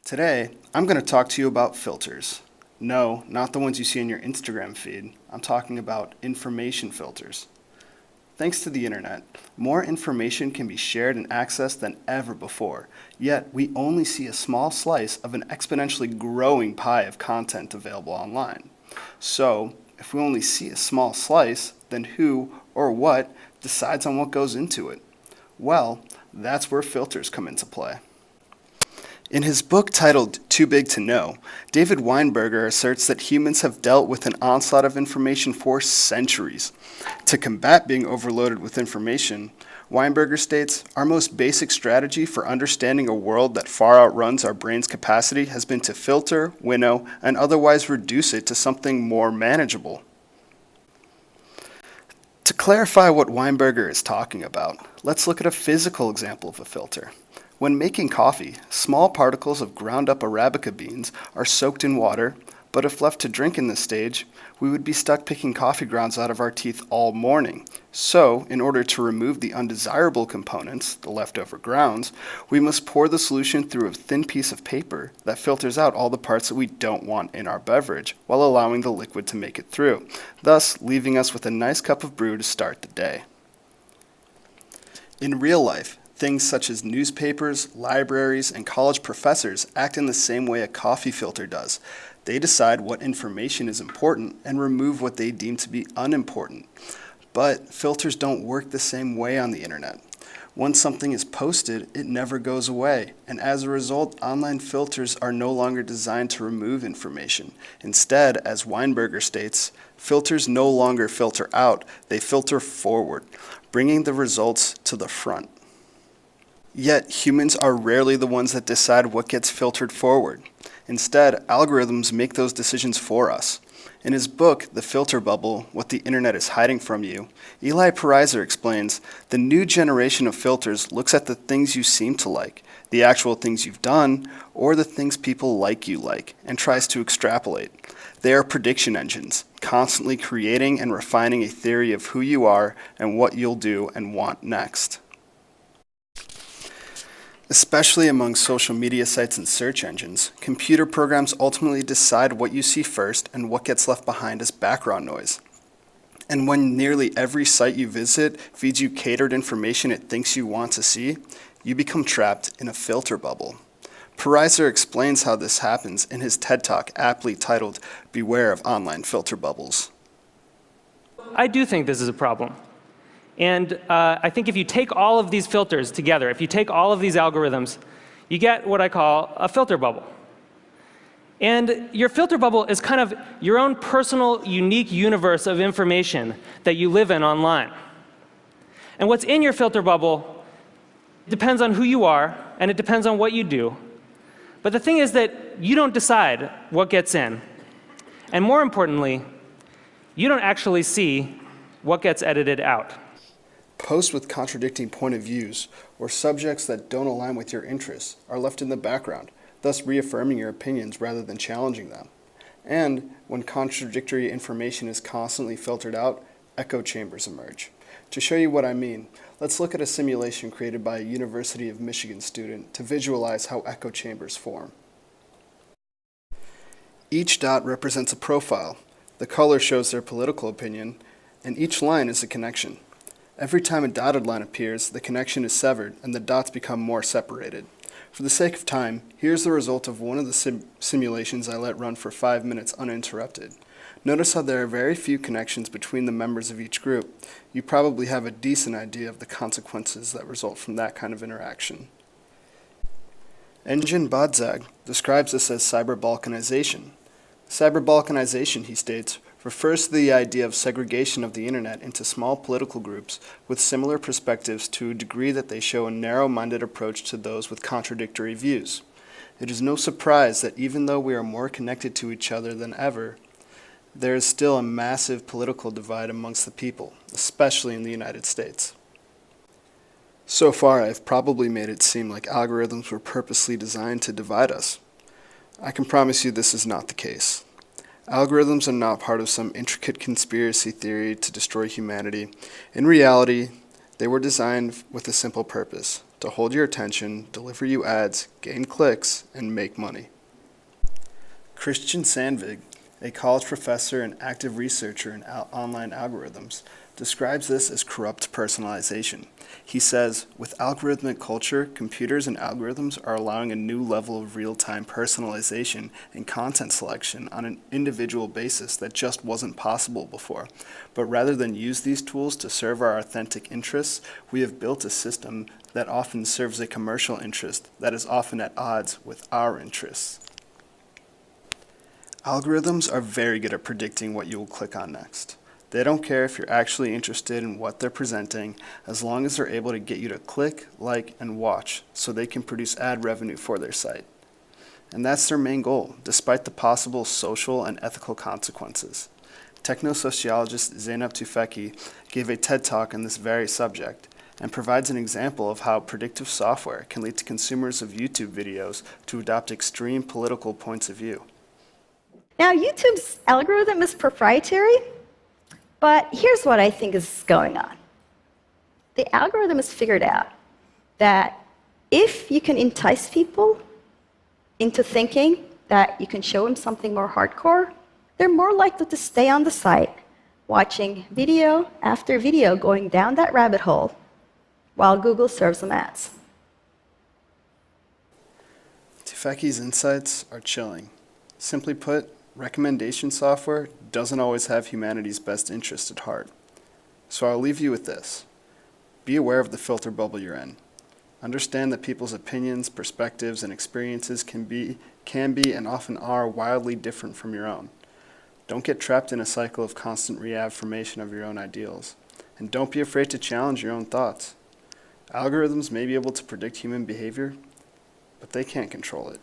Today, I'm going to talk to you about filters. No, not the ones you see in your Instagram feed. I'm talking about information filters. Thanks to the internet, more information can be shared and accessed than ever before, yet we only see a small slice of an exponentially growing pie of content available online. So, if we only see a small slice, then who or what decides on what goes into it? Well, that's where filters come into play. In his book titled Too Big to Know, David Weinberger asserts that humans have dealt with an onslaught of information for centuries. To combat being overloaded with information, Weinberger states, our most basic strategy for understanding a world that far outruns our brain's capacity has been to filter, winnow, and otherwise reduce it to something more manageable. To clarify what Weinberger is talking about, let's look at a physical example of a filter. When making coffee, small particles of ground up Arabica beans are soaked in water, but if left to drink in this stage, we would be stuck picking coffee grounds out of our teeth all morning. So, in order to remove the undesirable components, the leftover grounds, we must pour the solution through a thin piece of paper that filters out all the parts that we don't want in our beverage, while allowing the liquid to make it through, thus leaving us with a nice cup of brew to start the day. In real life, things such as newspapers, libraries, and college professors act in the same way a coffee filter does. They decide what information is important and remove what they deem to be unimportant. But filters don't work the same way on the internet. Once something is posted, it never goes away, and as a result, online filters are no longer designed to remove information. Instead, as Weinberger states, filters no longer filter out, they filter forward, bringing the results to the front. Yet, humans are rarely the ones that decide what gets filtered forward. Instead, algorithms make those decisions for us. In his book, The Filter Bubble, What the Internet is Hiding from You, Eli Pariser explains, the new generation of filters looks at the things you seem to like, the actual things you've done, or the things people like you like, and tries to extrapolate. They are prediction engines, constantly creating and refining a theory of who you are and what you'll do and want next. Especially among social media sites and search engines, computer programs ultimately decide what you see first and what gets left behind as background noise. And when nearly every site you visit feeds you catered information it thinks you want to see, you become trapped in a filter bubble. Pariser explains how this happens in his TED Talk aptly titled, Beware of Online Filter Bubbles. I do think this is a problem. And I think if you take all of these filters together, if you take all of these algorithms, you get what I call a filter bubble. And your filter bubble is kind of your own personal, unique universe of information that you live in online. And what's in your filter bubble depends on who you are, and it depends on what you do. But the thing is that you don't decide what gets in. And more importantly, you don't actually see what gets edited out. Posts with contradicting point of views or subjects that don't align with your interests are left in the background, thus reaffirming your opinions rather than challenging them. And when contradictory information is constantly filtered out, echo chambers emerge. To show you what I mean, let's look at a simulation created by a University of Michigan student to visualize how echo chambers form. Each dot represents a profile, the color shows their political opinion, and each line is a connection. Every time a dotted line appears, the connection is severed and the dots become more separated. For the sake of time, here's the result of one of the simulations I let run for 5 minutes uninterrupted. Notice how there are very few connections between the members of each group. You probably have a decent idea of the consequences that result from that kind of interaction. Engin Badzag describes this as cyber-balkanization. Cyber-balkanization, he states, refers to the idea of segregation of the internet into small political groups with similar perspectives to a degree that they show a narrow-minded approach to those with contradictory views. It is no surprise that even though we are more connected to each other than ever, there is still a massive political divide amongst the people, especially in the United States. So far, I've probably made it seem like algorithms were purposely designed to divide us. I can promise you this is not the case. Algorithms are not part of some intricate conspiracy theory to destroy humanity. In reality, they were designed with a simple purpose: to hold your attention, deliver you ads, gain clicks, and make money. Christian Sandvig, a college professor and active researcher in online algorithms, describes this as corrupt personalization. He says, with algorithmic culture, computers and algorithms are allowing a new level of real-time personalization and content selection on an individual basis that just wasn't possible before. But rather than use these tools to serve our authentic interests, we have built a system that often serves a commercial interest that is often at odds with our interests. Algorithms are very good at predicting what you will click on next. They don't care if you're actually interested in what they're presenting, as long as they're able to get you to click, like, and watch so they can produce ad revenue for their site. And that's their main goal, despite the possible social and ethical consequences. Technosociologist Zeynep Tufekci gave a TED Talk on this very subject and provides an example of how predictive software can lead to consumers of YouTube videos to adopt extreme political points of view. Now, YouTube's algorithm is proprietary, but here's what I think is going on. The algorithm has figured out that if you can entice people into thinking that you can show them something more hardcore, they're more likely to stay on the site, watching video after video going down that rabbit hole while Google serves them ads. Tufekci's insights are chilling. Simply put, recommendation software doesn't always have humanity's best interest at heart. So I'll leave you with this. Be aware of the filter bubble you're in. Understand that people's opinions, perspectives, and experiences can be and often are wildly different from your own. Don't get trapped in a cycle of constant reaffirmation of your own ideals. And don't be afraid to challenge your own thoughts. Algorithms may be able to predict human behavior, but they can't control it.